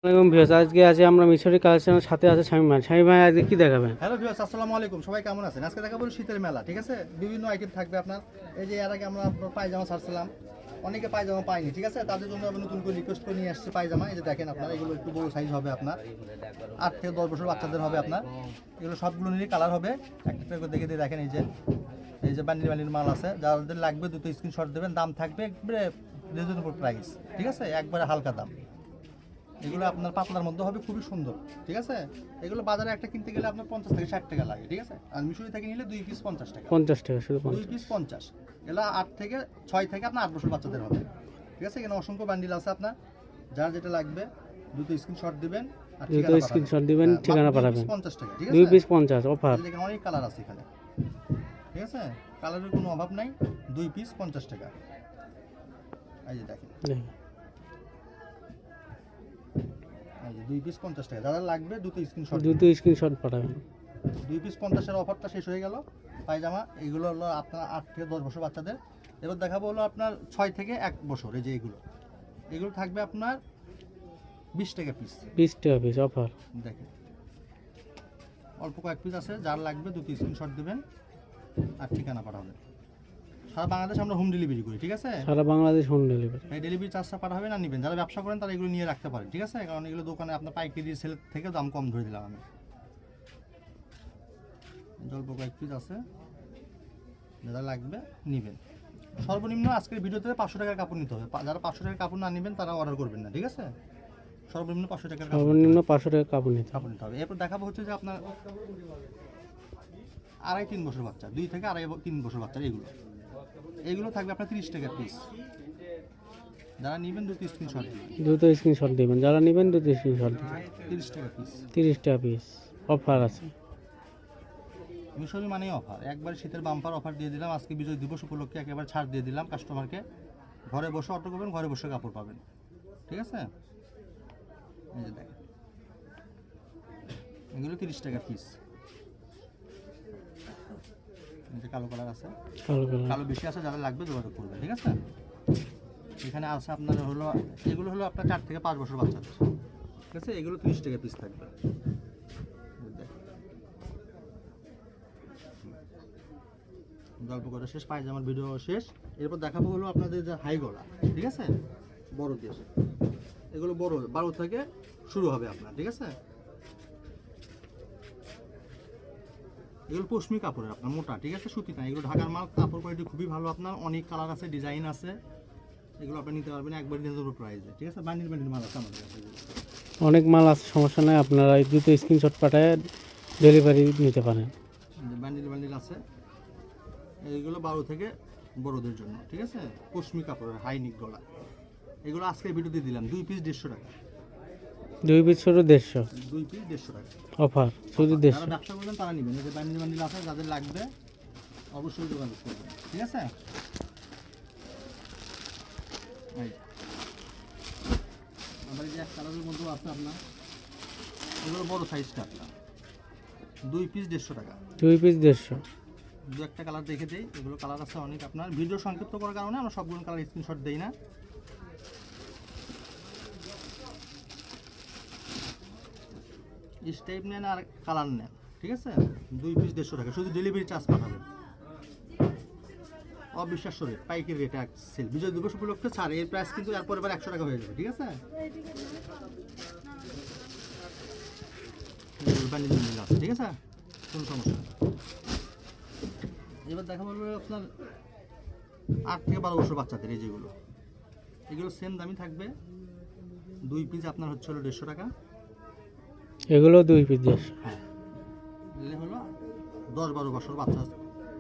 আসসালামাইকুম ভিউয়ার্স, আজকে আছে আমরা মিশরি কালেকশনের সাথে আছে শামীম ভাই। শামীম ভাই আজকে কি দেখাবেন? হ্যালো ভিউয়ার্স, আসসালামু আলাইকুম। সবাই কেমন আছেন? আজকে দেখাবো শীতের মেলা, ঠিক আছে? বিভিন্ন আইটেম থাকবে আপনার। এই যে এর আগে আমরা আপনার পায়জামা ছাড়ছিলাম, অনেকে পায়জামা পায়নি, ঠিক আছে? তাদের জন্য আমি নতুন করে রিকোয়েস্ট করে নিয়ে আসছি পায়জামা। এই যে দেখেন আপনার, এগুলো একটু বড় সাইজ হবে আপনার, 8 থেকে 10 বছর বাচ্চাদের হবে আপনার। এগুলো সবগুলো নিয়ে কালার হবে, একটা করে দেখে দিয়ে দেখেন। এই যে বান্ডিল বান্ডিল মাল আছে, যাদের লাগবে দুটো স্ক্রিনশট দেবেন। দাম থাকবে একবারে রিজনেবল প্রাইস, ঠিক আছে? একবারে হালকা দাম। এগুলো আপনার পাতলার মধ্যে হবে, খুবই সুন্দর, ঠিক আছে? এগুলো বাজারে একটা কিনতে গেলে আপনার 50 থেকে 60 টাকা লাগে, ঠিক আছে? আর মিশরি থেকে নিলে 2 পিস 50 টাকা। 50 টাকা শুধু 2 পিস 50। এগুলো 6 থেকে আপনার 8 বছর বাচ্চাদের হবে, ঠিক আছে? এখানে অসংখ্য বান্ডিল আছে আপনার। যার যেটা লাগবে দুটো স্ক্রিনশট দিবেন আর দুটো স্ক্রিনশট দিবেন, ঠিকানা পাঠাবেন। 50 টাকা, ঠিক আছে? 2 পিস 50 অফার। দেখেন অনেক কালার আছে এখানে, ঠিক আছে? কালারের কোনো অভাব নাই। 2 পিস 50 টাকা। এই যে দেখেন, এই যে 2 পিস 50 টাকা। যারা লাগবে দুটো স্ক্রিনশট পাঠাবেন। 2 পিস 50 এর অফারটা শেষ হয়ে গেল। পায়জামা এগুলো হলো আপনার 8 থেকে 10 বছর বাচ্চাদের। এবার দেখাবো হলো আপনার 6 থেকে 1 বছর। এই যে এগুলো থাকবে আপনার 20 টাকা পিস। 20 টাকা পিস অফার। দেখেন অল্প কয়েক পিস আছে, যার লাগবে দুটো স্ক্রিনশট দিবেন আর ঠিকানা পাঠাবেন। সারা বাংলাদেশ আমরা হোম ডেলিভারি করি, ঠিক আছে? সারা বাংলাদেশ হোম ডেলিভারি। এই ডেলিভারি চার্জটা পাঠাবেন আর নেবেন। যারা ব্যবসা করেন তারা এগুলো নিয়ে রাখতে পারেন, ঠিক আছে? কারণ এগুলো দোকানে আপনার পাইকারি সেল থেকে দাম কম ধরে দিলাম আমি। অল্প কয়েক পিস আছে, যারা লাগবে নেবেন। সর্বনিম্ন আজকের ভিডিওতে 500 টাকার কাপড় নিতে হবে। যারা 500 টাকার কাপড় না নেবেন তারা অর্ডার করবেন না, ঠিক আছে? সর্বনিম্ন 500 টাকার সর্বনিম্ন 500 টাকা কাপড় নিতে হবে। এরপর দেখাবো হচ্ছে যে আপনার 2.5-3 বছর বাচ্চা, 2 থেকে 2.5-3 বছর বাচ্চার এগুলো থাকবে আপনার 30 টাকা পিস। যারা নেবেন দুটো স্ক্রিনশট দিবেন। যারা নেবেন দুটো স্ক্রিনশট দিবেন। 30 টাকা পিস। 30 টাকা পিস অফার আছে। মিশরি মানেই অফার। একবার শীতের বাম্পার অফার দিয়ে দিলাম। আজকে বিজয় দিবস উপলক্ষে একেবারে ছাড় দিয়ে দিলাম কাস্টমারকে। ঘরে বসে অর্ডার করবেন, ঘরে বসে কাপড় পাবেন, ঠিক আছে? এই যে দেখেন, এগুলো 30 টাকা পিস। এই যে কালো কালার আছে, কালো বেশি আছে, যারা লাগবে যোগাযোগ করবেন, ঠিক আছে? এখানে আছে আপনার হলো, এগুলো হলো আপনার 4 থেকে 5 বছর বাচ্চাদের, ঠিক আছে? এগুলো 30 টাকা পিস থাকবে। গল্প করা শেষ, পায়জামার ভিডিও শেষ। এরপর দেখাবো হলো আপনাদের যে হাই গলা, ঠিক আছে? বড় দিয়ে এগুলো বড় 12 থেকে শুরু হবে আপনার, ঠিক আছে? এগুলো পশমি কাপড়ের আপনার, মোটা, ঠিক আছে? সুতি না, এগুলো ঢাকার মাল। কাপড় কোয়ালিটি খুবই ভালো আপনার। অনেক কালার আছে, ডিজাইন আছে। এগুলো আপনি নিতে পারবেন একবার রিজনেবল প্রাইসে, ঠিক আছে? বান্ডিল বান্ডিল মাল আছে আমাদের কাছে, অনেক মাল আছে, সমস্যা নাই। আপনারা এই দুটো স্ক্রিনশট পাঠায় ডেলিভারি নিতে পারেন। বান্ডিল বান্ডিল আছে। এইগুলো 12 থেকে বড়দের জন্য, ঠিক আছে? পশমি কাপড়ের হাইনিক গলা। এগুলো আজকে ভিডিওতে দিলাম 2 পিস 150 টাকা। 2 পিস শুধু 150। 2 পিস 150 টাকা অফার শুধু 150। যারা ব্যবসা করবেন তারা নেবেন। এই যে বান্ডিল বান্ডিল আছে, যাদের লাগবে অবশ্যই যোগাযোগ করবেন, ঠিক আছে? আবার এই যে এক কালারের মধ্যেও আছে আপনার, এগুলো বড় সাইজটা আপনার 2 পিস 150 টাকা। 2 পিস 150। দু একটা কালার দেখে দেই। এগুলো কালার আছে অনেক আপনার। ভিডিও সংক্ষিপ্ত করার কারণে আমরা সবগুলো কালার স্ক্রিনশট দেই না। স্টাইপ নেন আর কালার নেন, ঠিক আছে? 2 পিস 150 টাকা, শুধু ডেলিভারি চার্জ পাঠাবেন। অবিশ্বাস্য রেট, পাইকারি রেট সেল। বিজয় দিবস উপলক্ষে ছাড়। এর প্রাইস কিন্তু এরপর এবার 100 টাকা হয়ে যাবে, ঠিক আছে? ঠিক আছে, কোনো সমস্যা নেই। এবার দেখা বলবো আপনার 8 থেকে 12 বছর বাচ্চাদের। এই যেগুলো, এগুলো সেম দামই থাকবে। 2 পিস আপনার হচ্ছে হলো 150 টাকা। এগুলো 2 পিস 150। হ্যাঁ, এগুলো হলো 10-12 বছর বাচ্চা,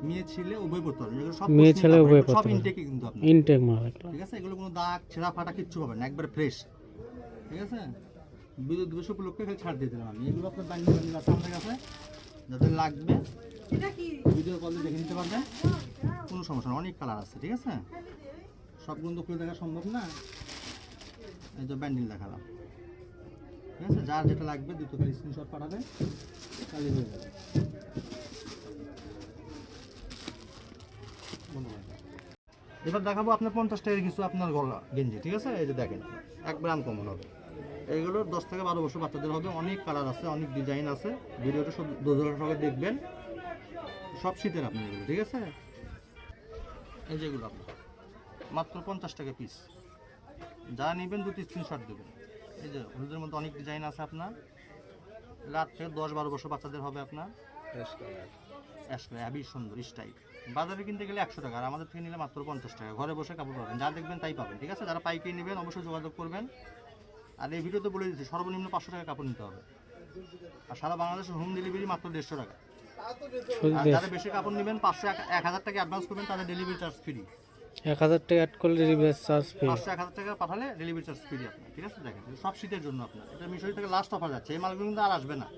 মেয়ে ছেলে উভয় পড়তে পারবে। এগুলো সব মেয়ে ছেলে উভয় পড়তে সব পারবে। ইনটেকই কিন্তু আপনার ইনটেক মাল, ঠিক আছে? এগুলো কোনো দাগ ছেঁড়া ফাটা কিচ্ছু পাবেন না, একবার ফ্রেশ, ঠিক আছে? বিদ্যুৎ দিবস উপলক্ষে খালি ছাড় দিয়ে দিলাম আমি। এগুলো আপনার বান্ডিল বান্ডিল আছে আমাদের কাছে, যাদের লাগবে ভিডিও কল দিয়ে দেখে নিতে পারবেন, কোনো সমস্যা না। অনেক কালার আছে, ঠিক আছে? সবগুলো তো খুলে দেখা সম্ভব না। এই যে ব্যান্ডিল দেখালাম, ঠিক আছে? যার যেটা লাগবে দুটো করে স্ক্রিনশট পাঠাবে, খালি হয়ে যাবে। এবার দেখাবো আপনার 50 টাকার কিছু আপনার গলা গেঞ্জি, ঠিক আছে? এই যে দেখেন, একবার আনকমন হবে। এইগুলো 10 থেকে 12 বছর বাচ্চাদের হবে। অনেক কালার আছে, অনেক ডিজাইন আছে। ভিডিওটা সব ধৈর্য সহকারে দেখবেন। সব শীতের আপনি এগুলো, ঠিক আছে? এই যেগুলো আপনার মাত্র 50 টাকা পিস। যা নেবেন 2-3 স্ক্রিনশট দেবেন। এই যে হলুদের মধ্যে অনেক ডিজাইন আছে আপনার। 8 থেকে 10-12 বছর বাচ্চাদের হবে আপনার। অ্যাশ কালার হেভি সুন্দর স্টাইল। বাজারে কিনতে গেলে 100 টাকা, আর আমাদের থেকে নিলে মাত্র 50 টাকা। ঘরে বসে কাপড় পাবেন, যা দেখবেন তাই পাবেন, ঠিক আছে? যারা পাইকারি নেবেন অবশ্যই যোগাযোগ করবেন। আর এই ভিডিওতে বলে দিচ্ছি সর্বনিম্ন 500 টাকা কাপড় নিতে হবে। আর সারা বাংলাদেশে হোম ডেলিভারি মাত্র 150 টাকা। আর যারা বেশি কাপড় নেবেন 500-1000 টাকা অ্যাডভান্স করবেন, তাদের ডেলিভারি চার্জ ফ্রি। 1000 টাকা অ্যাড করলে ডেলিভারি চার্জ ফ্রি। 500-1000 টাকা পাঠালে ডেলিভারি চার্জ ফ্রি আপনার, ঠিক আছে? দেখেন সব শীতের জন্য আপনার। এটা মিশরি থেকে লাস্ট অফার যাচ্ছে। এই মালগুলো কিন্তু আর আসবে না,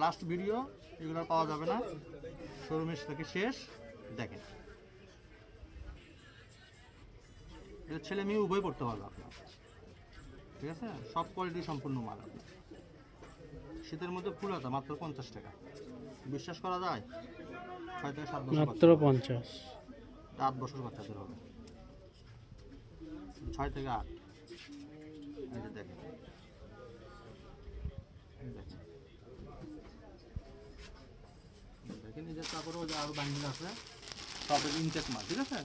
লাস্ট ভিডিও, এগুলো আর পাওয়া যাবে না। শোরুমের থেকে শেষ। দেখেন এটা ছেলে মেয়ে উভয় পড়তে পারবে আপনার, ঠিক আছে? সব কোয়ালিটি সম্পূর্ণ মাল আপনার। শীতের মধ্যে ফুল হাতা মাত্র 50 টাকা। বিশ্বাস করা যায়? 6 থেকে 7 বছর মাত্র 50। 8 বছর বাচ্চাদের হবে, 6 থেকে 8। এই যে দেখেন, এই দেখেন, দেখেন এই যে তারপরেও যে আরো বান্ডিল আছে, সব ইনটেক মাল, ঠিক আছে?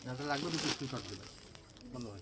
যাদের লাগবে 2 স্ক্রিনশট দেবেন। ধন্যবাদ।